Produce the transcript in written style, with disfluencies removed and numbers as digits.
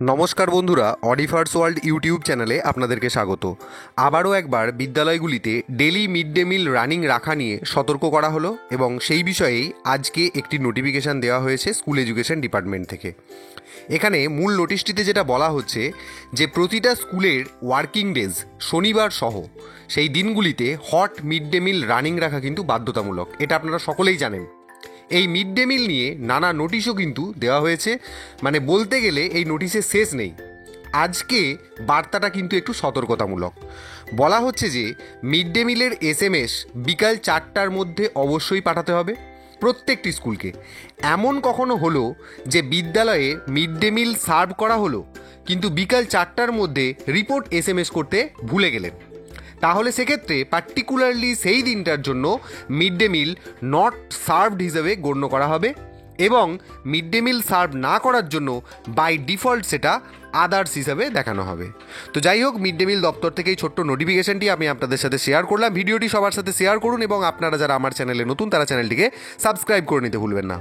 নমস্কার বন্ধুরা, অডিফার্স world YouTube চ্যানেলে আপনাদেরকে স্বাগত। আবারও একবার বিদ্যালয়গুলিতে daily mid day meal running রাখা নিয়ে সতর্ক করা হলো এবং সেই বিষয়েই আজকে একটি নোটিফিকেশান দেওয়া হয়েছে স্কুল এডুকেশন ডিপার্টমেন্ট থেকে। এখানে মূল নোটিশটিতে যেটা বলা হচ্ছে যে প্রতিটা স্কুলের ওয়ার্কিং ডেজ শনিবার সহ সেই দিনগুলিতে hot mid day meal running রাখা কিন্তু বাধ্যতামূলক। এটা আপনারা সকলেই জানেন। এই মিড ডে মিল নিয়ে নানা নোটিশও কিন্তু দেওয়া হয়েছে, মানে বলতে গেলে এই নোটিশের শেষ নেই। আজকে বার্তাটা কিন্তু একটু সতর্কতামূলক। বলা হচ্ছে যে মিড ডে মিলের SMS বিকাল 4টার মধ্যে অবশ্যই পাঠাতে হবে প্রত্যেকটি স্কুলকে। এমন কখনো হলো যে বিদ্যালয়ে মিড ডে মিল সার্ভ করা হলো কিন্তু বিকাল 4টার মধ্যে রিপোর্ট SMS করতে ভুলে গেলেন, তাহলে সেক্ষেত্রে পার্টিকুলারলি সেই দিনটার জন্য mid day meal not served হিসেবে গণ্য করা হবে এবং মিড ডে মিল সার্ভ না করার জন্য বাই ডিফল্ট সেটা আদার্স হিসাবে দেখানো হবে। তো যাই হোক, মিড ডে মিল দপ্তর থেকে এই ছোট্ট নোটিফিকেশনটি আমি আপনাদের সাথে শেয়ার করলাম। ভিডিওটি সবার সাথে শেয়ার করুন এবং আপনারা যারা আমার চ্যানেলে নতুন তারা চ্যানেলটিকে সাবস্ক্রাইব করে নিতে ভুলবেন না।